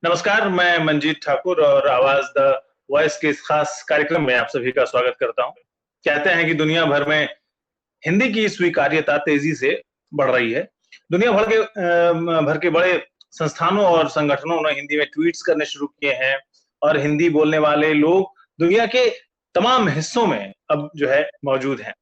नमस्कार, मैं मंजीत ठाकुर और आवाज द वॉइस के इस खास कार्यक्रम में आप सभी का स्वागत करता हूं। कहते हैं कि दुनिया भर में हिंदी की स्वीकार्यता तेजी से बढ़ रही है। दुनिया भर के बड़े संस्थानों और संगठनों ने हिंदी में ट्वीट्स करने शुरू किए हैं और हिंदी बोलने वाले लोग दुनिया के तमाम हिस्सों में अब जो है मौजूद हैं।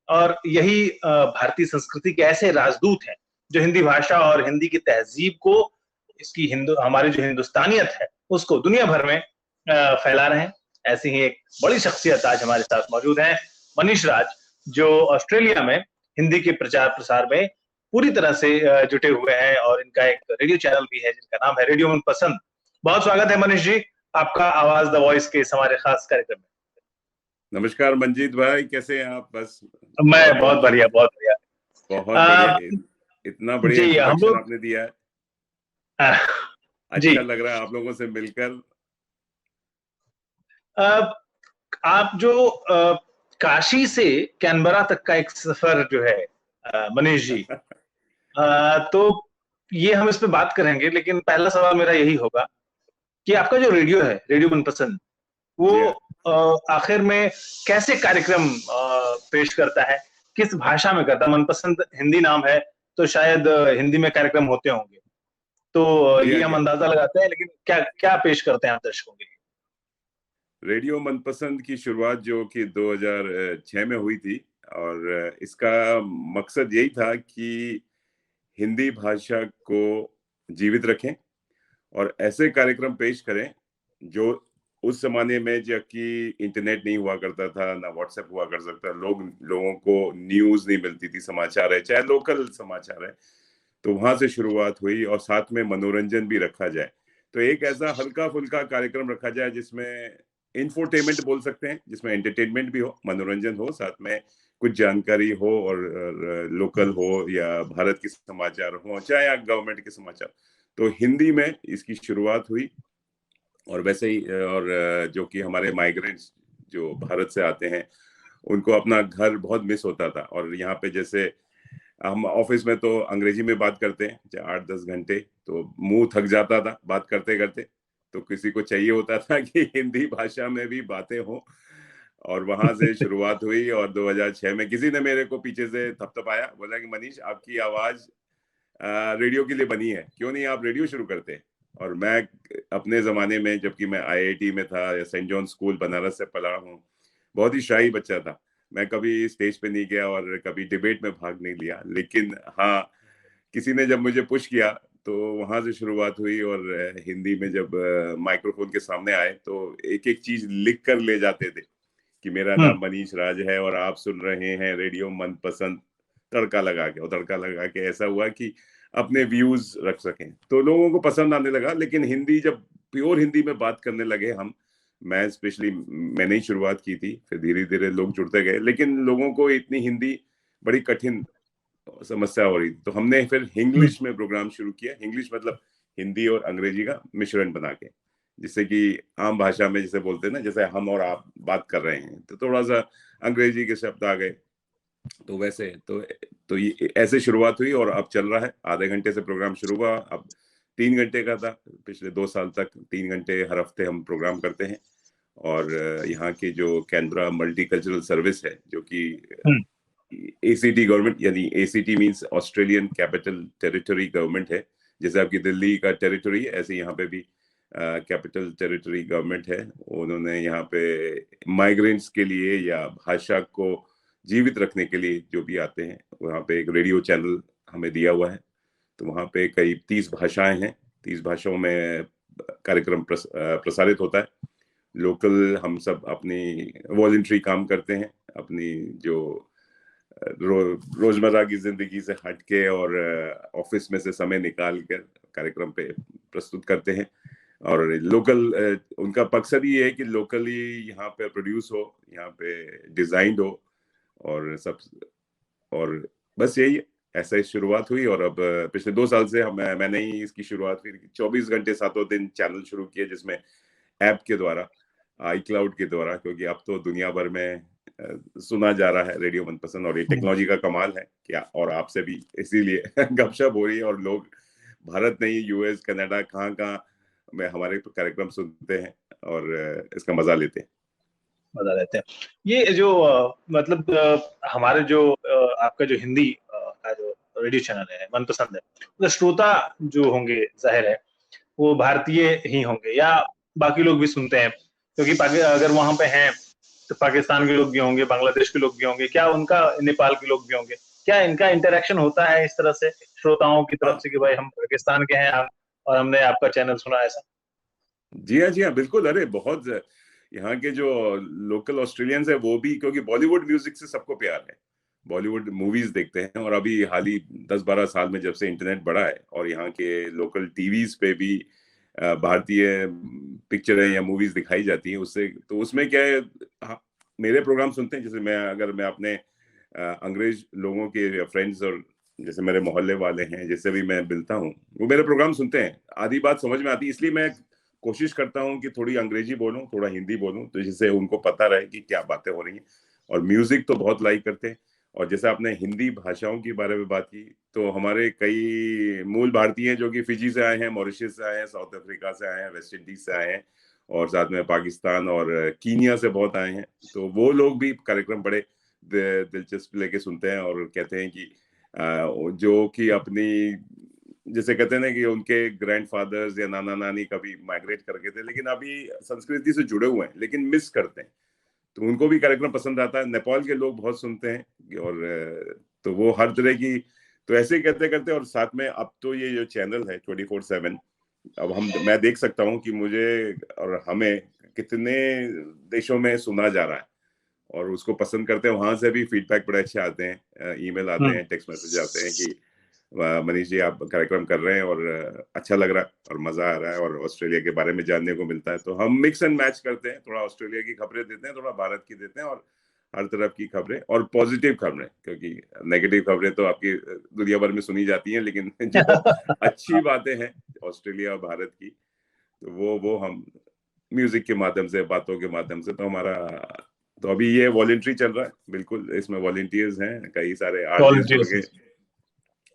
और यही भारतीय संस्कृति के ऐसे राजदूत हैं जो हिंदी भाषा और हिंदी की तहजीब को, इसकी हिंदू हमारी जो हिंदुस्तानियत है उसको दुनिया भर में फैला रहे हैं। ऐसी ही एक बड़ी शख्सियत आज हमारे साथ मौजूद है, मनीष राज, जो ऑस्ट्रेलिया में हिंदी के प्रचार प्रसार में पूरी तरह से जुटे हुए हैं और इनका एक रेडियो चैनल भी है जिसका नाम है रेडियो मनपसंद। बहुत स्वागत है मनीष जी आपका आवाज द वॉइस के इस हमारे खास कार्यक्रम में। नमस्कार मंजीत भाई, कैसे हैं आप? बस मैं बहुत बढ़िया, बहुत बढ़िया। बहुत बढ़िया। इतना बढ़िया इंट्रोडक्शन आपने दिया है। अच्छा लग रहा है आप लोगों से मिलकर। आप जो काशी से कैनबरा तक का एक सफर जो है मनीष जी, तो ये हम इस पे बात करेंगे, लेकिन पहला सवाल मेरा यही होगा कि आपका जो रेडियो है, रेडियो मनपसंद, वो आखिर में कैसे कार्यक्रम पेश करता है, किस भाषा में करता है? मनपसंद हिंदी नाम है तो शायद हिंदी में कार्यक्रम होते होंगे, तो ये हम अंदाजा लगाते हैं, लेकिन क्या क्या पेश करते हैं आप दर्शकों के लिए? रेडियो मनपसंद की शुरुआत जो कि 2006 में हुई थी और इसका मकसद यही था कि हिंदी भाषा को जीवित रखें और ऐसे कार्यक्रम पेश करें जो उस जमाने में जबकि इंटरनेट नहीं हुआ करता था, ना व्हाट्सएप हुआ कर सकता, लोगों को न्यूज नहीं मिलती थी, समाचार है चाहे लोकल समाचार है, तो वहां से शुरुआत हुई और साथ में मनोरंजन भी रखा जाए। तो एक ऐसा हल्का फुल्का कार्यक्रम रखा जाए जिसमें इंफोटेनमेंट बोल सकते हैं, जिसमें एंटरटेनमेंट भी हो, मनोरंजन हो, साथ में कुछ जानकारी हो और लोकल हो या भारत के समाचार हो चाहे गवर्नमेंट के समाचार। तो हिंदी में इसकी शुरुआत हुई और वैसे ही और जो कि हमारे माइग्रेंट्स जो भारत से आते हैं उनको अपना घर बहुत मिस होता था और यहाँ पे जैसे हम ऑफिस में तो अंग्रेजी में बात करते हैं 8-10 घंटे, तो मुंह थक जाता था बात करते करते, तो किसी को चाहिए होता था कि हिंदी भाषा में भी बातें हो और वहां से शुरुआत हुई। और 2006 में किसी ने मेरे को पीछे से थपथपाया, बोला कि मनीष आपकी आवाज रेडियो के लिए बनी है, क्यों नहीं आप रेडियो शुरू करते? और मैं अपने जमाने में जबकि मैं आईआईटी में था या सेंट जॉन स्कूल बनारस से पढ़ा हूँ, बहुत ही शाही बच्चा था, मैं कभी स्टेज पे नहीं गया और कभी डिबेट में भाग नहीं लिया, लेकिन हाँ किसी ने जब मुझे पुश किया तो वहां से शुरुआत हुई। और हिंदी में जब माइक्रोफोन के सामने आए तो एक एक चीज लिख कर ले जाते थे कि मेरा नाम मनीष राज है और आप सुन रहे हैं रेडियो मनपसंद, तड़का लगा के। और तड़का लगा के ऐसा हुआ कि अपने व्यूज रख सकें, तो लोगों को पसंद आने लगा। लेकिन हिंदी जब प्योर हिंदी में बात करने लगे मैं स्पेशली, मैंने ही शुरुआत की थी, फिर धीरे धीरे लोग जुड़ते गए, लेकिन लोगों को इतनी हिंदी बड़ी कठिन समस्या हो रही, तो हमने फिर इंग्लिश में प्रोग्राम शुरू किया। इंग्लिश मतलब हिंदी और अंग्रेजी का मिश्रण बना के, जिससे कि आम भाषा में जैसे बोलते हैं ना, जैसे हम और आप बात कर रहे हैं तो थोड़ा सा अंग्रेजी के शब्द आ गए, तो वैसे तो ये ऐसे शुरुआत हुई और अब चल रहा है। आधे घंटे से प्रोग्राम शुरू हुआ, अब 3 घंटे का था। पिछले 2 साल तक 3 घंटे हर हफ्ते हम प्रोग्राम करते हैं। और यहाँ के जो कैनबरा मल्टीकल्चरल सर्विस है, जो कि एसीटी गवर्नमेंट, यानी ACT means Australian capital territory government है, जैसे आपकी दिल्ली का टेरिटरी है ऐसे यहाँ पे भी कैपिटल टेरिटरी गवर्नमेंट है। उन्होंने यहाँ पे माइग्रेंट्स के लिए या भाषा को जीवित रखने के लिए जो भी आते हैं, वहाँ पे एक रेडियो चैनल हमें दिया हुआ है। तो वहाँ पे करीब 30 भाषाएं हैं, 30 भाषाओं में कार्यक्रम प्रसारित होता है। लोकल हम सब अपनी वॉलंटरी काम करते हैं, अपनी जो रोजमर्रा की जिंदगी से हटके और ऑफिस में से समय निकाल कर कार्यक्रम पे प्रस्तुत करते हैं। और लोकल उनका मकसद ये है कि लोकली यहाँ पे प्रोड्यूस हो, यहाँ पे डिजाइंड हो और सब, और बस यही ऐसा ही शुरुआत हुई। और अब पिछले 2 साल से मैंने ही इसकी शुरुआत फिर 24 घंटे 7 दिन चैनल शुरू किया, जिसमें ऐप के द्वारा, iCloud के द्वारा, क्योंकि अब तो दुनिया भर में सुना जा रहा है रेडियो मनपसंद। और ये टेक्नोलॉजी का कमाल है क्या, और आपसे भी इसीलिए गपशप हो रही है और लोग भारत नहीं, यूएस, कनाडा, कहाँ में हमारे कार्यक्रम सुनते हैं और इसका मजा लेते हैं। मजा लेते हैं। ये जो मतलब हमारे जो आपका जो हिंदी का जो रेडियो चैनल है मनपसंद है, तो श्रोता जो होंगे जाहिर है वो भारतीय ही होंगे या बाकी लोग भी सुनते हैं, क्योंकि अगर वहां पे हैं तो पाकिस्तान के लोग भी होंगे, बांग्लादेश के लोग भी होंगे, क्या उनका नेपाल के लोग भी होंगे, क्या इनका इंटरेक्शन होता है इस तरह से श्रोताओं की तरफ हाँ से कि भाई हम पाकिस्तान के हैं आप और हमने आपका चैनल सुना, ऐसा? जी हाँ, जी हाँ, बिल्कुल। अरे बहुत, यहाँ के जो लोकल ऑस्ट्रेलियंस है वो भी, क्योंकि बॉलीवुड म्यूजिक से सबको प्यार है, बॉलीवुड मूवीज देखते हैं। और अभी हाल ही 10-12 साल में जब से इंटरनेट बढ़ा है और यहाँ के लोकल टीवीज पे भी भारतीय पिक्चरें या मूवीज दिखाई जाती हैं, उससे तो उसमें क्या है, हाँ, मेरे प्रोग्राम सुनते हैं। जैसे मैं अपने अंग्रेज लोगों के फ्रेंड्स और जैसे मेरे मोहल्ले वाले हैं जिससे भी मैं मिलता हूँ, वो मेरे प्रोग्राम सुनते हैं। आधी बात समझ में आती है, इसलिए मैं कोशिश करता हूँ कि थोड़ी अंग्रेजी बोलूं, थोड़ा हिंदी बोलूं, तो जिससे उनको पता रहे कि क्या बातें हो रही हैं। और म्यूजिक तो बहुत लाइक करते हैं। और जैसे आपने हिंदी भाषाओं के बारे में बात की, तो हमारे कई मूल भारतीय हैं जो कि फिजी से आए हैं, मॉरिशस से आए हैं, साउथ अफ्रीका से आए हैं, वेस्ट इंडीज से आए हैं, और साथ में पाकिस्तान और कीनिया से बहुत आए हैं। तो वो लोग भी कार्यक्रम बड़े दिलचस्प लेके सुनते हैं और कहते हैं कि जो कि अपनी, जैसे कहते हैं ना कि उनके ग्रैंडफादर्स या नाना नानी कभी माइग्रेट करके थे, लेकिन अभी संस्कृति से जुड़े हुए हैं लेकिन मिस करते हैं, तो उनको भी कार्यक्रम पसंद आता है। नेपाल के लोग बहुत सुनते हैं और तो वो हर तरह की, तो ऐसे ही करते करते, और साथ में अब तो ये जो चैनल है 24/7, अब मैं देख सकता हूँ कि मुझे और हमें कितने देशों में सुना जा रहा है, और उसको पसंद करते हैं। वहां से भी फीडबैक बड़े अच्छे आते हैं, ईमेल आते हैं, टेक्स्ट मैसेज आते हैं कि मनीष जी आप कार्यक्रम कर रहे हैं और अच्छा लग रहा है और मजा आ रहा है और ऑस्ट्रेलिया के बारे में जानने को मिलता है। तो हम मिक्स एंड मैच करते हैं, थोड़ा ऑस्ट्रेलिया की खबरें देते हैं, थोड़ा भारत की देते हैं, और हर तरफ की खबरें और पॉजिटिव खबरें, क्योंकि नेगेटिव खबरें तो आपकी दुनिया भर में सुनी जाती हैं, लेकिन जो अच्छी बातें हैं ऑस्ट्रेलिया और भारत की, तो वो हम म्यूजिक के माध्यम से, बातों के माध्यम से, तो हमारा, तो अभी ये वॉलंटरी चल रहा है, बिल्कुल इसमें वॉलंटियर्स हैं, कई सारे आरजेस जुड़ गए,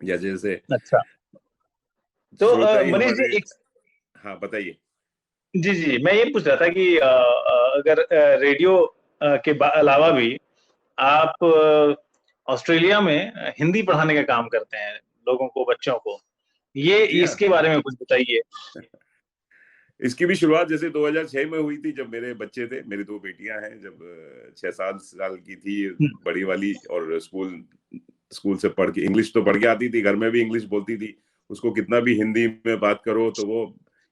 जैसे अच्छा, तो श्रोता ही मनीष हमारे। जी एक, हाँ बताइए। जी जी मैं ये पूछ रहा था कि अगर रेडियो के अलावा भी आप ऑस्ट्रेलिया में हिंदी पढ़ाने का काम करते हैं लोगों को, बच्चों को, ये जी हाँ, इसके बारे में कुछ बताइए। इसकी भी शुरुआत जैसे 2006 में हुई थी, जब मेरे बच्चे थे, मेरी 2 बेटियां हैं, जब 6-7 साल की थी बड़ी वाली, और स्कूल से पढ़ के, इंग्लिश तो पढ़ के आती थी, घर में भी इंग्लिश बोलती थी, उसको कितना भी हिंदी में बात करो तो वो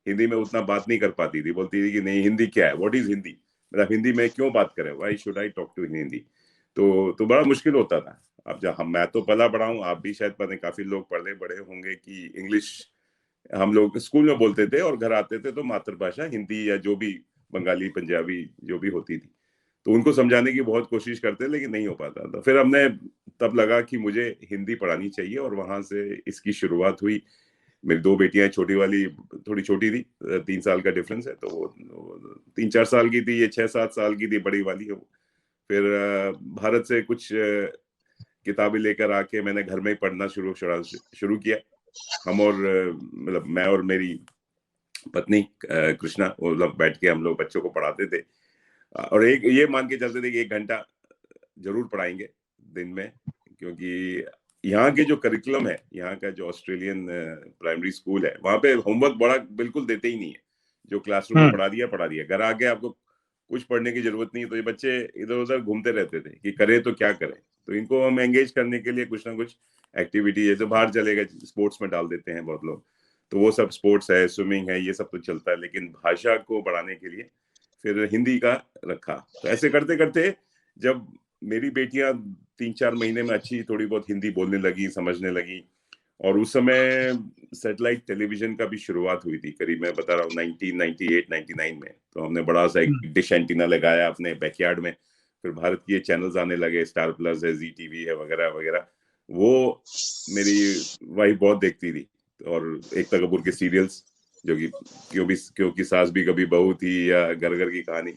हिंदी में उतना बात नहीं कर पाती थी, बोलती थी कि नहीं हिंदी क्या है, व्हाट इज हिंदी, मतलब हिंदी में क्यों बात करें, why should I talk to Hindi. तो बड़ा मुश्किल होता था। अब जब मैं तो पला बड़ा हूँ, आप भी शायद पता, काफी लोग पढ़े बड़े होंगे, कि इंग्लिश हम लोग स्कूल में बोलते थे और घर आते थे तो मातृभाषा हिंदी या जो भी बंगाली पंजाबी जो भी होती थी, तो उनको समझाने की बहुत कोशिश करते, लेकिन नहीं हो पाता था। फिर हमने तब लगा कि मुझे हिंदी पढ़ानी चाहिए, और वहां से इसकी शुरुआत हुई। मेरी 2 बेटियां, छोटी वाली थोड़ी छोटी थी, 3 साल का डिफरेंस है, तो वो 3-4 साल की थी, ये 6-7 साल की थी, बड़ी वाली है वो। फिर भारत से कुछ किताबें लेकर आके मैंने घर में ही पढ़ना शुरू किया। हम और मतलब मैं और मेरी पत्नी कृष्णा, वो लोग बैठ के हम लोग बच्चों को पढ़ाते थे, और एक ये मान के चलते थे कि 1 घंटा जरूर पढ़ाएंगे दिन में, क्योंकि यहाँ के जो करिकुलम है, यहाँ का जो ऑस्ट्रेलियन प्राइमरी स्कूल है, वहां पे होमवर्क बड़ा बिल्कुल देते ही नहीं है। जो क्लासरूम में पढ़ा दिया, घर आके आपको कुछ पढ़ने की जरूरत नहीं है। तो ये बच्चे इधर उधर घूमते रहते थे कि करें तो क्या करें, तो इनको हम एंगेज करने के लिए कुछ ना कुछ एक्टिविटी, जैसे बाहर चले गए स्पोर्ट्स में डाल देते हैं बहुत लोग, तो वो सब स्पोर्ट्स है, स्विमिंग है, ये सब तो चलता है, लेकिन भाषा को बढ़ाने के लिए फिर हिंदी का रखा। तो ऐसे करते करते जब मेरी बेटियां 3-4 महीने में अच्छी थोड़ी बहुत हिंदी बोलने लगी, समझने लगी, और उस समय सैटेलाइट टेलीविजन का भी शुरुआत हुई थी, करीब मैं बता रहा हूँ 1998-99 में। तो हमने बड़ा सा एक डिश एंटीना लगाया अपने बैकयार्ड में, फिर भारत के चैनल्स आने लगे, स्टार प्लस है, जी टीवी है, वगैरह वगैरह। वो मेरी वाइफ बहुत देखती थी, और एकता कपूर के सीरियल्स, जो कि क्योंकि सास भी कभी बहू थी, या घर घर की कहानी,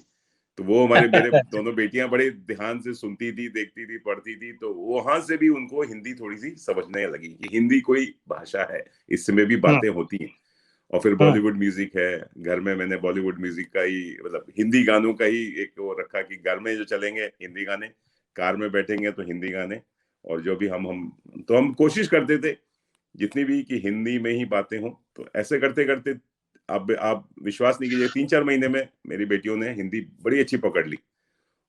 तो वो मेरे दोनों बेटियां बड़े ध्यान से सुनती थी, देखती थी, पढ़ती थी। तो वहां से भी उनको हिंदी थोड़ी सी समझने लगी कि हिंदी कोई भाषा है, इसमें भी बातें होती हैं। और फिर बॉलीवुड म्यूजिक है, घर में मैंने बॉलीवुड म्यूजिक का ही, मतलब हिंदी गानों का ही एक वो रखा कि घर में जो चलेंगे हिंदी गाने, कार में बैठेंगे तो हिंदी गाने, और जो भी हम कोशिश करते थे जितनी भी कि हिंदी में ही बातें हों। तो ऐसे करते करते आप विश्वास नहीं कीजिए, 3-4 महीने में मेरी बेटियों ने हिंदी बड़ी अच्छी पकड़ ली,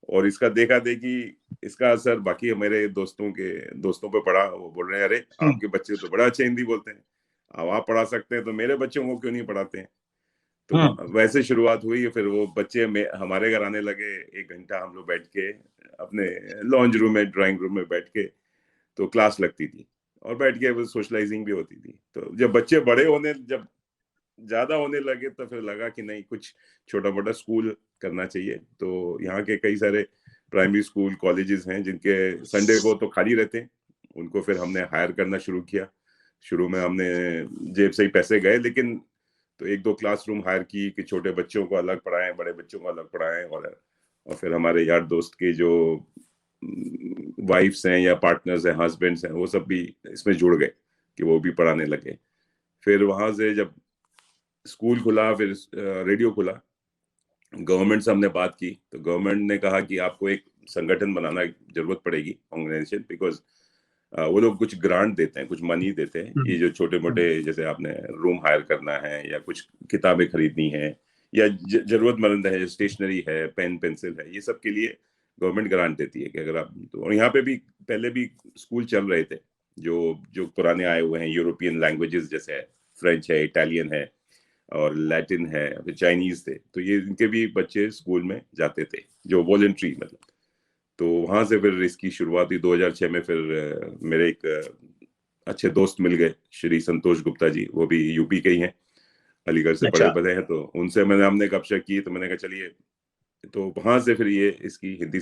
और इसका देखा देखी इसका असर बाकी मेरे दोस्तों पे पड़ा। वो बोल रहे हैं, अरे आपके बच्चे तो बड़ा अच्छा हिंदी बोलते हैं, अब आप पढ़ा सकते हैं तो मेरे बच्चों को क्यों नहीं पढ़ाते हैं। तो वैसे शुरुआत हुई, फिर वो बच्चे में हमारे घर आने लगे, 1 घंटा हम लोग बैठ के अपने लॉन्ज रूम में, ड्राइंग रूम में बैठ के तो क्लास लगती थी, और बैठ के वो सोशलाइजिंग भी होती थी। तो जब बच्चे जब ज्यादा होने लगे तो फिर लगा कि नहीं, कुछ छोटा मोटा स्कूल करना चाहिए। तो यहाँ के कई सारे प्राइमरी स्कूल कॉलेजेस हैं जिनके संडे को तो खाली रहते हैं, उनको फिर हमने हायर करना शुरू किया। शुरू में हमने जेब से ही पैसे गए, लेकिन तो 1-2 क्लासरूम हायर की कि छोटे बच्चों को अलग पढ़ाएं, बड़े बच्चों को अलग पढ़ाएं, और फिर हमारे यार दोस्त के जो वाइफ्स हैं या पार्टनर्स हैं, हस्बैंड्स हैं, वो सब भी इसमें जुड़ गए कि वो भी पढ़ाने लगे। फिर वहां से जब स्कूल खुला, फिर रेडियो खुला, गवर्नमेंट से हमने बात की, तो गवर्नमेंट ने कहा कि आपको एक संगठन बनाना जरूरत पड़ेगी, ऑर्गेनाइजेशन, बिकॉज वो लोग कुछ ग्रांट देते हैं, कुछ मनी देते हैं। ये जो छोटे मोटे, जैसे आपने रूम हायर करना है या कुछ किताबें खरीदनी है या जरूरतमंद है, स्टेशनरी है, पेन पेंसिल है, ये सब के लिए गवर्नमेंट ग्रांट देती है कि अगर आप तो। और यहाँ पे भी पहले भी स्कूल चल रहे थे जो जो पुराने आए हुए हैं, यूरोपियन लैंग्वेजेस जैसे है, फ्रेंच है, इटालियन है और लैटिन है, फिर चाइनीज थे, तो ये इनके भी बच्चे स्कूल में जाते थे जो वॉलेंट्री, मतलब। तो वहां से फिर इसकी शुरुआत हुई 2006 में। फिर मेरे एक अच्छे दोस्त मिल गए, श्री संतोष गुप्ता जी, वो भी यूपी के ही हैं, अलीगढ़ से पढ़े बड़े हैं। तो उनसे हमने गपशप की, तो मैंने कहा चलिए। तो वहां से फिर ये इसकी हिंदी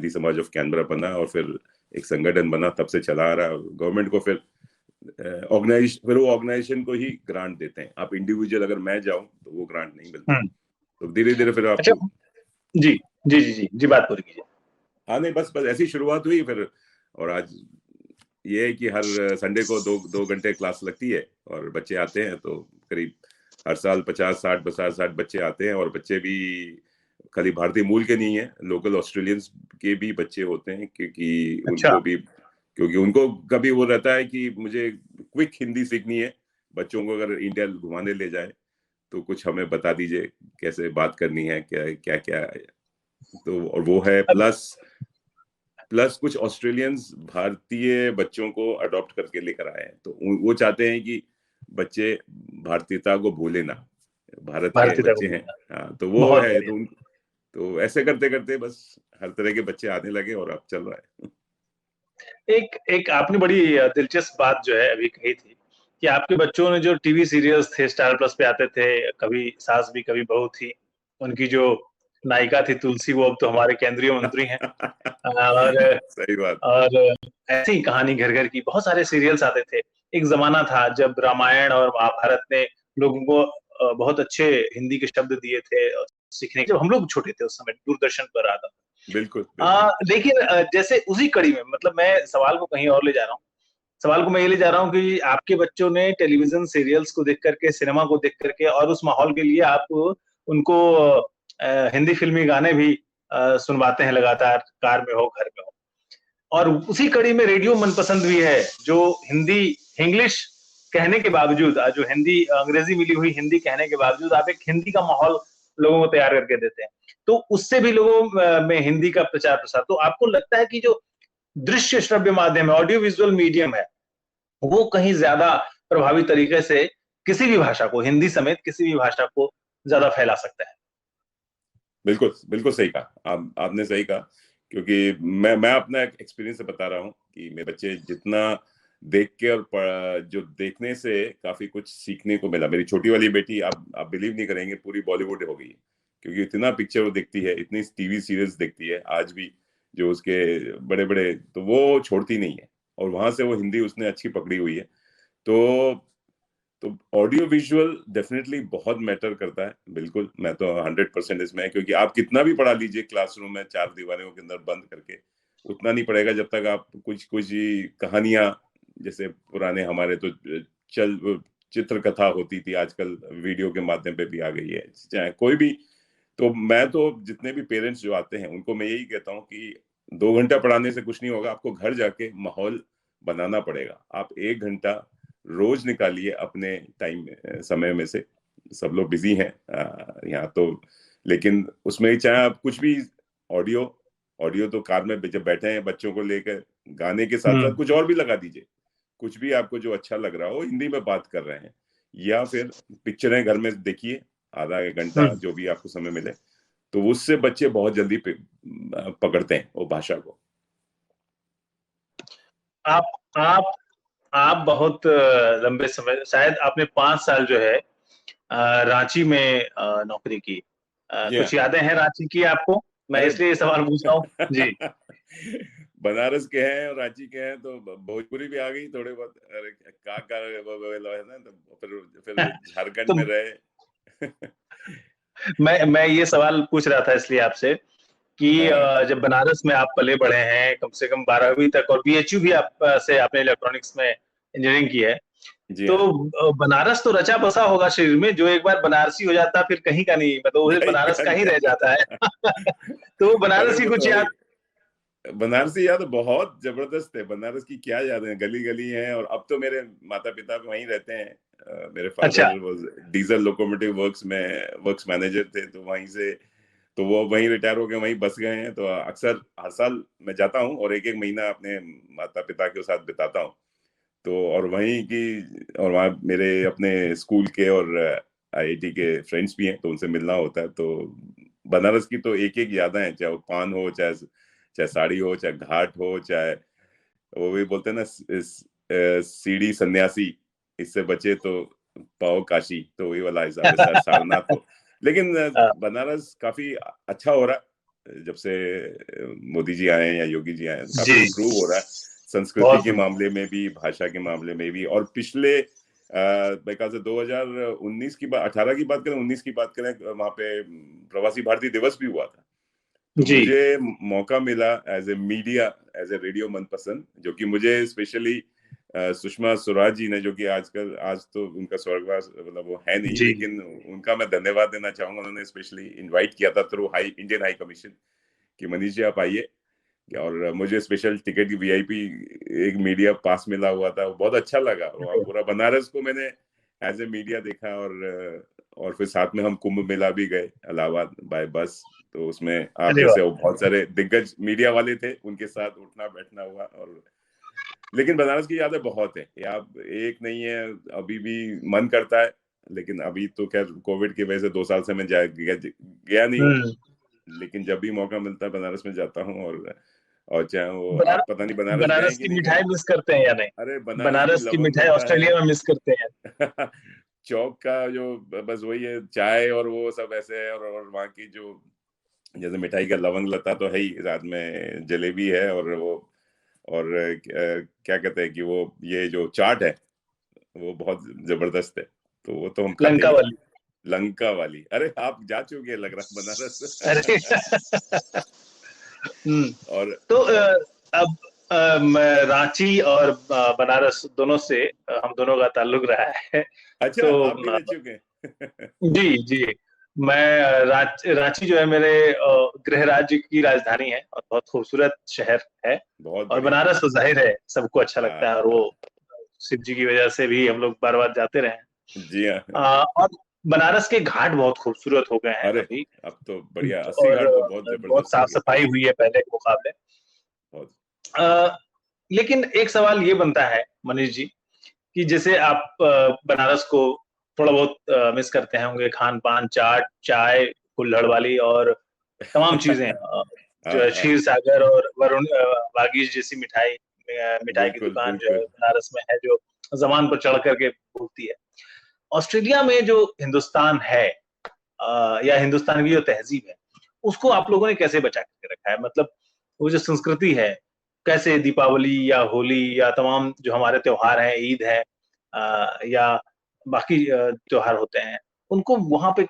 समाज ऑफ कैनबरा बना, और फिर एक संगठन बना, तब से चला आ रहा। गवर्नमेंट को फिर वो ऑर्गेनाइजेशन को ही ग्रांट देते हैं। आप इंडिविजुअल अगर मैं जाऊं तो वो ग्रांट नहीं मिलती। तो धीरे धीरे फिर अच्छा, आपको। जी जी जी जी जी, बात पूरी कीजिए। हाँ, नहीं, बस ऐसी शुरुआत हुई फिर। और आज ये है कि हर संडे को 2 घंटे क्लास लगती है, और बच्चे आते हैं। तो करीब हर साल 50-60 बच्चे आते हैं, और बच्चे भी खाली भारतीय मूल के नहीं है, लोकल ऑस्ट्रेलियंस के भी बच्चे होते हैं, क्योंकि उनको कभी वो रहता है कि मुझे क्विक हिंदी सीखनी है। बच्चों को अगर इंडिया घुमाने ले जाए तो कुछ हमें बता दीजिए कैसे बात करनी है, क्या क्या क्या। तो और वो है, प्लस कुछ ऑस्ट्रेलियंस भारतीय बच्चों को अडॉप्ट करके लेकर आए हैं। तो वो चाहते हैं कि बच्चे भारतीयता को भूले ना, भारत के भारतीय बच्चे हैं। हाँ, तो वो बहुत है। बढ़िया। तो ऐसे करते करते बस हर तरह के बच्चे आने लगे, और अब चल रहा है। एक एक आपने बड़ी दिलचस्प बात जो है अभी कही थी कि आपके बच्चों ने जो टीवी सीरियल्स थे, स्टार प्लस पे आते थे, कभी सास भी कभी बहू थी, उनकी जो नायिका थी तुलसी, वो अब तो हमारे केंद्रीय मंत्री हैं। और सही बात। और ऐसी ही कहानी घर घर की, बहुत सारे सीरियल्स आते थे। एक जमाना था जब रामायण और महाभारत ने लोगों को बहुत अच्छे हिंदी के शब्द दिए थे सीखने, जब हम लोग छोटे थे उस समय दूरदर्शन पर आता था। बिल्कुल बिल्कुल। लेकिन जैसे उसी कड़ी में, मतलब मैं सवाल को कहीं और ले जा रहा हूँ। सवाल को मैं ये ले जा रहा हूँ कि आपके बच्चों ने टेलीविजन सीरियल्स को देख करके, सिनेमा को देख करके, और उस माहौल के लिए आप उनको हिंदी फिल्मी गाने भी सुनवाते हैं लगातार, कार में हो, घर में हो। और उसी कड़ी में रेडियो मनपसंद भी है, जो हिंदी इंग्लिश कहने के बावजूद, जो हिंदी अंग्रेजी मिली हुई हिंदी कहने के बावजूद, आप एक हिंदी का माहौल लोगों को तैयार करके देते हैं। तो उससे भी लोगों में हिंदी का प्रचार प्रसार, तो आपको लगता है कि जो दृश्य श्रव्य माध्यम है, ऑडियो विजुअल मीडियम है, वो कहीं ज्यादा प्रभावी तरीके से किसी भी भाषा को, हिंदी समेत किसी भी भाषा को ज्यादा फैला सकता है? बिल्कुल बिल्कुल सही कहा आपने, सही कहा। क्योंकि मैं अपना एक्सपीरियंस से बता रहा हूँ कि मेरे बच्चे जितना देख के और जो देखने से काफी कुछ सीखने को मिला। मेरी छोटी वाली बेटी, आप बिलीव नहीं करेंगे, पूरी बॉलीवुड हो गई है, क्योंकि इतना पिक्चर वो देखती है, इतनी टीवी सीरीज देखती है आज भी, जो उसके बड़े बड़े, तो वो छोड़ती नहीं है। और वहां से वो हिंदी उसने अच्छी पकड़ी हुई है। तो तो ऑडियो विजुअल डेफिनेटली बहुत मैटर करता है। बिल्कुल, मैं तो 100% इसमें है, क्योंकि आप कितना भी पढ़ा लीजिए क्लासरूम में 4 दीवारों के अंदर बंद करके, उतना नहीं पड़ेगा जब तक आप कुछ कुछ कहानियां, जैसे पुराने हमारे तो चल चित्र कथा होती थी, आजकल वीडियो के माध्यम पे भी आ गई है। चाहे कोई भी, तो मैं तो जितने भी पेरेंट्स जो आते हैं उनको मैं यही कहता हूँ कि 2 घंटा पढ़ाने से कुछ नहीं होगा, आपको घर जाके माहौल बनाना पड़ेगा। आप 1 घंटा रोज निकालिए अपने टाइम समय में से। सब लोग बिजी हैं यहाँ तो, लेकिन उसमें चाहे आप कुछ भी, ऑडियो ऑडियो तो कार में जब बैठे हैं बच्चों को लेकर, गाने के साथ साथ कुछ और भी लगा दीजिए, कुछ भी आपको जो अच्छा लग रहा हो। हिंदी में बात कर रहे हैं, या फिर पिक्चरें घर में देखिए, आधा 1 घंटा जो भी आपको समय मिले, तो उससे बच्चे बहुत जल्दी पकड़ते हैं वो भाषा को। आप आप आप बहुत लंबे समय, शायद आपने 5 साल जो है रांची में नौकरी की। कुछ यादें हैं रांची की आपको? मैं इसलिए सवाल पूछ रहा हूँ जी। बनारस के हैं और रांची के हैं तो भोजपुरी भी आ गई थोड़े बहुत। अरे का है ना, तो फिर झारखंड में रहे। मैं ये सवाल पूछ रहा था इसलिए आपसे कि जब बनारस में आप पले बढ़े हैं कम से कम 12वीं तक, और बीएचयू भी आप से आपने इलेक्ट्रॉनिक्स में इंजीनियरिंग की है, तो बनारस तो रचा बसा होगा शरीर में, जो एक बार बनारसी हो जाता फिर कहीं का नहीं, मतलब वो बनारस का ही रह जाता है। तो बनारस की कुछ याद? बनारसी याद बहुत जबरदस्त है। बनारस की क्या याद है, गली गली है। और अब तो मेरे माता पिता भी वहीं रहते हैं। मेरे फादर वो डीजल लोकोमोटिव वर्क्स मैनेजर थे, तो वहीं से, तो वो वहीं रिटायर हो गए, वहीं बस गए हैं। तो अक्सर हर साल मैं जाता हूँ और एक एक महीना अपने माता पिता के साथ बिताता हूँ। तो और वहीं की, और वहाँ मेरे अपने स्कूल के और आईआईटी के फ्रेंड्स भी हैं, तो उनसे मिलना होता है। तो बनारस की तो एक एक यादें हैं, चाहे वो पान हो, चाहे साड़ी हो, चाहे घाट हो, चाहे वो भी बोलते हैं ना, सीढ़ी सन्यासी, इससे बचे तो पाओ काशी, तो वही वाला हिसाब है सारनाथ हो। लेकिन बनारस काफी अच्छा हो रहा है जब से मोदी जी आए हैं या योगी जी आए हैं, काफी इम्प्रूव हो रहा है संस्कृति के मामले में भी, भाषा के मामले में भी। और पिछले मेरे ख्याल से 2019 की बात, 18 की बात करें, 19 की बात करें, वहां पे प्रवासी भारतीय दिवस भी हुआ था। तो मुझे मौका मिला as a media, as a radio मनपसंद, जो कि मुझे स्पेशली सुषमा स्वराज जी ने, जो कि आजकल, आज तो उनका स्वर्गवास, मतलब वो है नहीं, लेकिन उनका मैं धन्यवाद देना चाहूंगा। उन्होंने स्पेशली इनवाइट किया था थ्रू इंडियन हाई कमीशन कि मनीष जी आप आइए, और मुझे स्पेशल टिकट की वीआईपी एक मीडिया पास मिला हुआ था। बहुत अच्छा लगा। पूरा बनारस को मैंने एज ए मीडिया देखा, और फिर साथ में हम कुंभ मेला भी गए इलाहाबाद बाय बस। तो उसमें आप जैसे बहुत सारे दिग्गज मीडिया वाले थे, उनके साथ उठना बैठना हुआ। और लेकिन बनारस की यादें बहुत है, आप एक नहीं है, अभी भी मन करता है। लेकिन अभी तो खैर कोविड की वजह से 2 साल से मैं गया नहीं हूँ, लेकिन जब भी मौका मिलता है बनारस में जाता हूँ। और चाहे वो आप पता नहीं बनारस गए कि की नहीं मिठाई मिस करते हैं या नहीं? अरे बनारस की मिठाई ऑस्ट्रेलिया में मिस करते हैं। चौक का जो, बस वही है, चाय और वो सब ऐसे है। और वहाँ की जो, जैसे मिठाई का लवंग लता तो है ही, रात में जलेबी है, और वो, और क्या कहते हैं कि वो, ये जो चाट है वो बहुत जबरदस्त है। तो वो तो हम खाते ही हैं। लंका वाली, अरे आप जा चुके हैं लग रहा बनारस। अरे और तो अब रांची और बनारस दोनों से हम दोनों का ताल्लुक रहा है। अच्छा, तो आप भी रह चुके हैं। जी जी, मैं रांची जो है मेरे गृह राज्य की राजधानी है और बहुत खूबसूरत शहर है। और बनारस तो जाहिर है सबको अच्छा लगता है, और वो शिव जी की वजह से भी हम लोग बार बार जाते रहे। जी हाँ। और बनारस के घाट बहुत खूबसूरत हो गए हैं अभी। अब तो बढ़िया, 80 और घाट तो बहुत जबरदस्त साफ सफाई हुई है पहले के मुकाबले। लेकिन एक सवाल ये बनता है मनीष जी कि जैसे आप बनारस को थोड़ा बहुत मिस करते होंगे, खान पान, चाट, चाय, कुल्हड़ वाली और तमाम चीजें, जो है क्षीर सागर और वरुण वागीश जैसी मिठाई की दुकान जो है बनारस में है, जो जमान पर चढ़ करके बोलती है। ऑस्ट्रेलिया में जो हिंदुस्तान है, या हिंदुस्तान की जो तहजीब है, उसको आप लोगों ने कैसे बचा के रखा है? मतलब वो जो संस्कृति है, कैसे दीपावली या होली या तमाम जो हमारे त्योहार हैं, ईद है, या बाकी त्योहार होते हैं, उनको वहां पे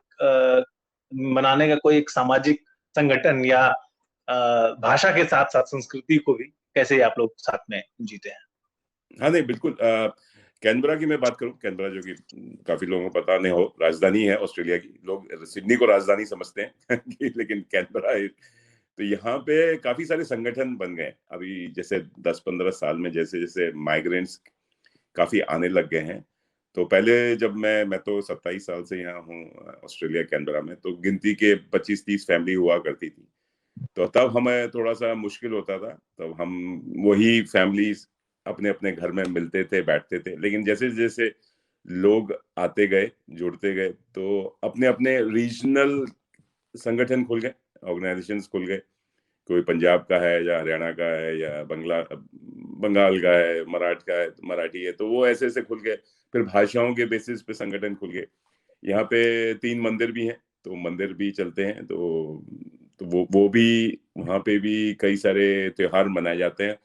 मनाने का कोई एक सामाजिक संगठन या भाषा के साथ साथ संस्कृति को भी कैसे आप लोग साथ में जीते हैं? हाँ नहीं, बिल्कुल। कैनबरा की मैं बात करूं, कैनबरा जो कि काफी लोगों को पता नहीं हो, राजधानी है ऑस्ट्रेलिया की। लोग सिडनी को राजधानी समझते हैं लेकिन कैनबरा है। तो यहाँ पे काफी सारे संगठन बन गए अभी, जैसे 10-15 साल में जैसे जैसे माइग्रेंट्स काफी आने लग गए हैं। तो पहले जब मैं तो 27 साल से यहाँ हूँ ऑस्ट्रेलिया कैनबरा में, तो गिनती के 25-30 फैमिली हुआ करती थी। तो तब हमें थोड़ा सा मुश्किल होता था, तब हम वही फैमिलीज अपने अपने घर में मिलते थे, बैठते थे। लेकिन जैसे जैसे लोग आते गए, जुड़ते गए, तो अपने अपने रीजनल संगठन खुल गए, ऑर्गेनाइजेशंस खुल गए। कोई पंजाब का है या हरियाणा का है या बंगाल का है, मराठ का है, मराठी है, तो वो ऐसे ऐसे खुल गए। फिर भाषाओं के बेसिस पे संगठन खुल गए। यहाँ पे 3 मंदिर भी हैं, तो मंदिर भी चलते हैं। तो वो भी, वहाँ पे भी कई सारे त्योहार मनाए जाते हैं।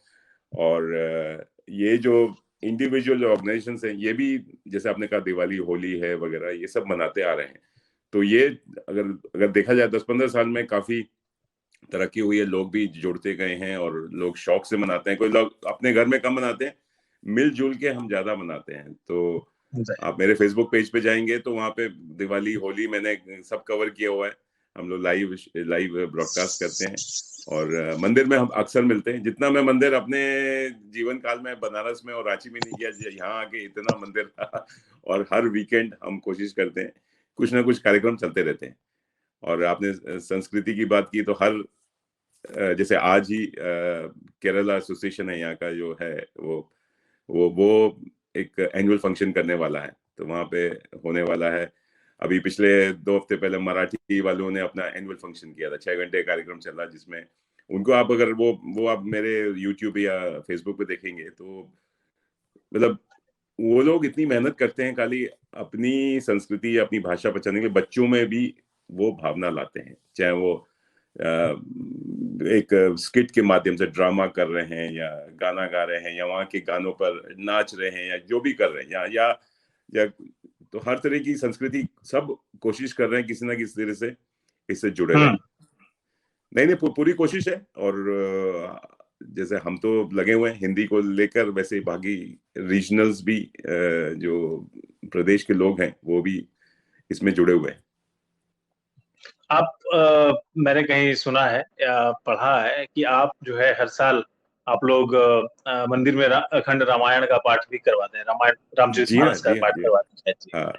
और ये जो इंडिविजुअल ऑर्गेनाइजेशंस हैं, ये भी जैसे आपने कहा दिवाली, होली है वगैरह, ये सब मनाते आ रहे हैं। तो ये अगर अगर देखा जाए 10-15 साल में काफी तरक्की हुई है। लोग भी जुड़ते गए हैं और लोग शौक से मनाते हैं। कोई लोग अपने घर में कम मनाते हैं, मिलजुल के हम ज्यादा मनाते हैं। तो आप मेरे फेसबुक पेज पे जाएंगे तो वहां पे दिवाली, होली मैंने सब कवर किया हुआ है। हम लोग लाइव लाइव ब्रॉडकास्ट करते हैं। और मंदिर में हम अक्सर मिलते हैं। जितना मैं मंदिर अपने जीवन काल में बनारस में और रांची में नहीं किया, यहाँ आके इतना मंदिर और हर वीकेंड हम कोशिश करते हैं, कुछ ना कुछ कार्यक्रम चलते रहते हैं। और आपने संस्कृति की बात की, तो हर जैसे आज ही केरला एसोसिएशन है यहाँ का जो है, वो एक एनुअल फंक्शन करने वाला है। तो वहां पे होने वाला है। अभी पिछले 2 हफ्ते पहले मराठी वालों ने अपना एनुअल फंक्शन किया था, 6 घंटे कार्यक्रम चला, जिसमें उनको आप अगर वो आप मेरे यूट्यूब या फेसबुक पे देखेंगे तो मतलब वो लोग इतनी मेहनत करते हैं खाली अपनी संस्कृति या अपनी भाषा बचाने के लिए। बच्चों में भी वो भावना लाते हैं, चाहे वो एक स्किट के माध्यम से ड्रामा कर रहे हैं या गाना गा रहे हैं या वहाँ के गानों पर नाच रहे हैं या जो भी कर रहे हैं, या तो हर तरह की संस्कृति सब कोशिश कर रहे हैं किसी ना किसी तरह से इससे जुड़े रहे। नहीं नहीं, पूरी कोशिश है। और जैसे हम तो लगे हुए हैं हिंदी को लेकर, वैसे बाकी रीजनल्स भी जो प्रदेश के लोग हैं वो भी इसमें जुड़े हुए हैं। मैंने कहीं सुना है या पढ़ा है कि आप जो है हर साल आप लोग मंदिर में अखंड रामायण का पाठ भी करवाते हैं, रामायण रामचरितमानस का पाठ करवाते हैं जी। हाँ।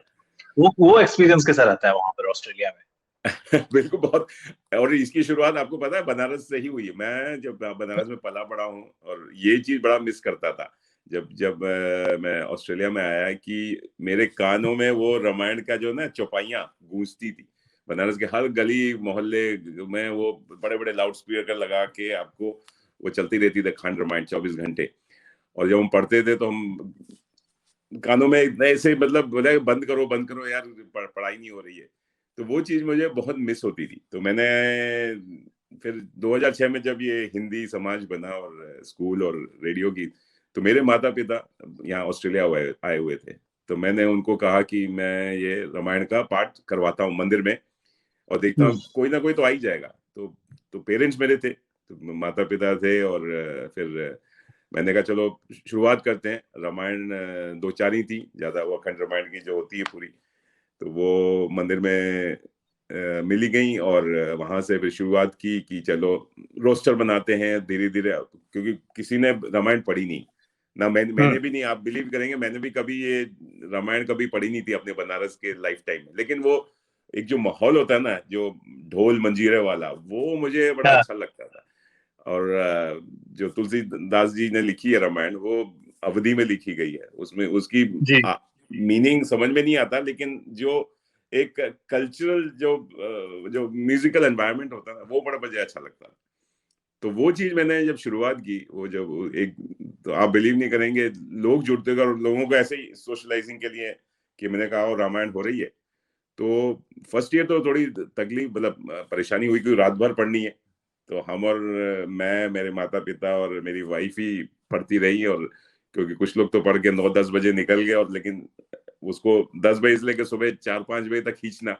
वो एक्सपीरियंस कैसा रहता है वहां पर ऑस्ट्रेलिया में? बिल्कुल, बहुत। और इसकी शुरुआत आपको पता है बनारस से ही हुई है। मैं जब बनारस में पला बड़ा हूँ और ये चीज बड़ा मिस करता था जब जब मैं ऑस्ट्रेलिया में आया, कि मेरे कानों में वो रामायण का जो ना चौपाइयाँ गूंजती थी। बनारस के हर गली मोहल्ले में वो बड़े बड़े लाउड स्पीकर लगा के आपको वो चलती रहती थी खंड रामायण 24 घंटे। और जब हम पढ़ते थे तो हम कानों में ऐसे मतलब बोले बंद करो यार, पढ़ाई नहीं हो रही है। तो वो चीज मुझे बहुत मिस होती थी। तो मैंने फिर 2006 में जब ये हिंदी समाज बना और स्कूल और रेडियो की, तो मेरे माता पिता यहाँ ऑस्ट्रेलिया आए हुए थे। तो मैंने उनको कहा कि मैं ये रामायण का पाठ करवाता हूँ मंदिर में, और देखता हूँ कोई ना कोई तो आ ही जाएगा। तो पेरेंट्स मेरे थे, तो माता पिता थे। और फिर मैंने कहा चलो शुरुआत करते हैं। रामायण 2-4 ही थी, ज्यादा वो अखंड रामायण की जो होती है पूरी, तो वो मंदिर में मिली गई। और वहां से फिर शुरुआत की कि चलो रोस्टर बनाते हैं धीरे धीरे, क्योंकि किसी ने रामायण पढ़ी नहीं ना, मैंने भी नहीं। आप बिलीव करेंगे, मैंने भी कभी ये रामायण कभी पढ़ी नहीं थी अपने बनारस के लाइफ टाइम में। लेकिन वो एक जो माहौल होता है ना, जो ढोल मंजीरे वाला, वो मुझे बड़ा अच्छा लगता था। और जो तुलसीदास जी ने लिखी है रामायण, वो अवधी में लिखी गई है। उसमें उसकी मीनिंग समझ में नहीं आता, लेकिन जो एक कल्चरल जो म्यूजिकल एनवायरनमेंट होता है, वो बड़ा मुझे अच्छा लगता है। तो वो चीज मैंने जब शुरुआत की, वो जब एक, तो आप बिलीव नहीं करेंगे, लोग जुड़ते गए और लोगों को ऐसे ही सोशलाइजिंग के लिए कि मैंने कहा रामायण हो रही है। तो फर्स्ट ईयर तो थोड़ी तकलीफ, मतलब परेशानी हुई, क्योंकि रात भर पढ़नी है। तो हम और मैं, मेरे माता पिता और मेरी वाइफ ही पढ़ती रही। और क्योंकि कुछ लोग तो पढ़ के 9-10 बजे निकल गए, और लेकिन उसको 10 बजे से लेकर सुबह 4-5 बजे तक खींचना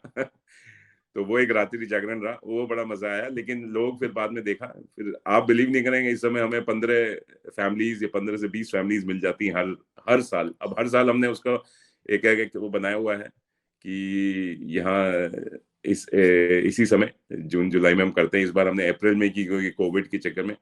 तो वो एक रात्रि जागरण रहा, वो बड़ा मजा आया। लेकिन लोग फिर बाद में देखा, फिर आप बिलीव नहीं करेंगे, इस समय हमें 15 फैमिलीज या 15 से 20 फैमिलीज मिल जाती हैं हर हर साल। अब हर साल हमने उसका एक वो बनाया हुआ है कि यहाँ इसी समय जून जुलाई में हम करते हैं। इस बार हमने अप्रैल में की, क्योंकि कोविड के चक्कर में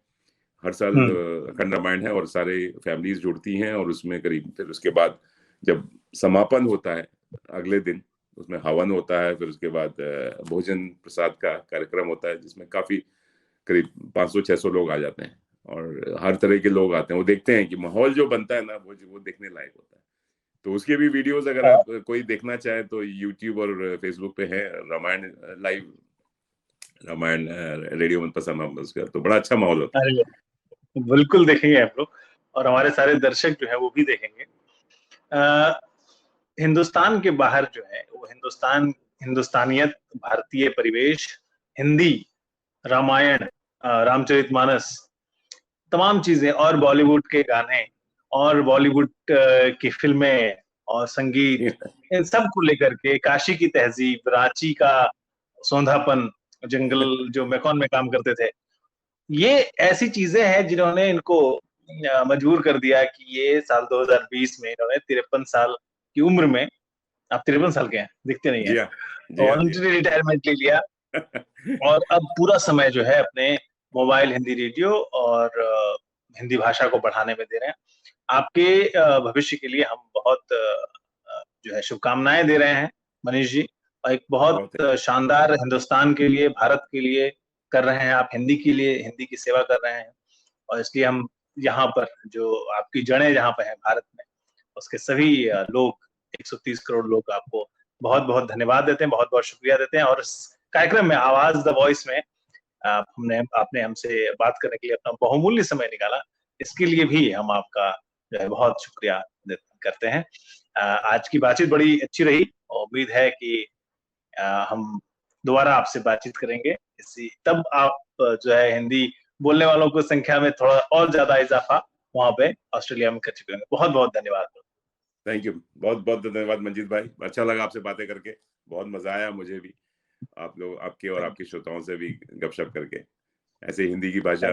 हर साल अखंड रामायण है और सारे फैमिलीज जुड़ती हैं। और उसमें करीब, फिर उसके बाद जब समापन होता है अगले दिन, उसमें हवन होता है, फिर उसके बाद भोजन प्रसाद का कार्यक्रम होता है, जिसमें काफी करीब 500-600 लोग आ जाते हैं और हर तरह के लोग आते हैं। वो देखते हैं कि माहौल जो बनता है ना, वो देखने लायक होता है। तो उसके भी वीडियोस अगर आप कोई देखना चाहे तो यूट्यूब और फेसबुक पे है, रामायण लाइव, रामायण रेडियो मनपसंद उसका, तो बड़ा अच्छा माहौल होता है। बिल्कुल देखेंगे हम लोग, और हमारे सारे दर्शक जो है वो भी देखेंगे। हिंदुस्तान के बाहर जो है वो हिंदुस्तानियत, भारतीय परिवेश, हिंदी, रामायण, रामचरितमानस, तमाम चीजें, और बॉलीवुड के गाने और बॉलीवुड की फिल्में और संगीत, इन सब को लेकर के काशी की तहजीब, रांची का सौंधापन, जंगल जो मेकॉन में काम करते थे, ये ऐसी चीजें हैं जिन्होंने इनको मजबूर कर दिया कि ये साल 2020 में इन्होंने 53 साल की उम्र में, आप 53 साल के हैं, दिखते नहीं है, वॉलंटरी रिटायरमेंट ले लिया और अब पूरा समय जो है अपने मोबाइल हिंदी रेडियो और हिंदी भाषा को बढ़ाने में दे रहे हैं। आपके भविष्य के लिए हम बहुत जो है शुभकामनाएं दे रहे हैं मनीष जी, और एक बहुत शानदार हिंदुस्तान के लिए, भारत के लिए कर रहे हैं आप, हिंदी के लिए, हिंदी की सेवा कर रहे हैं। और इसलिए हम यहाँ पर, जो आपकी जड़ें जहाँ पे हैं भारत में, उसके सभी लोग, 130 करोड़ लोग आपको बहुत बहुत धन्यवाद देते हैं, बहुत बहुत शुक्रिया देते हैं। और इस कार्यक्रम में आवाज द वॉइस में आपने हमसे बात करने के लिए अपना बहुमूल्य समय निकाला, इसके लिए भी हम आपका जो है बहुत शुक्रिया करते हैं। आज की बातचीत बड़ी अच्छी रही, और उम्मीद है कि हम दोबारा आपसे बातचीत करेंगे। तब आप जो है हिंदी बोलने वालों को संख्या में थोड़ा और ज्यादा इजाफा वहां पे ऑस्ट्रेलिया में कर चुके हैं। बहुत बहुत धन्यवाद। थैंक यू, बहुत बहुत धन्यवाद मंजीत भाई, अच्छा लगा आपसे बातें करके, बहुत मजा आया मुझे भी, आप लोग, आपके और आपके श्रोताओं से भी गपशप करके। ऐसे हिंदी की भाषा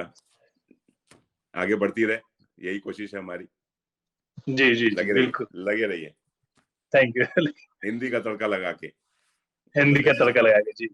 आगे बढ़ती रहे, यही कोशिश है हमारी। जी जी, बिल्कुल, लगे रहिए। Thank you. हिंदी का तड़का लगा के, हिंदी का तड़का लगा के, जी।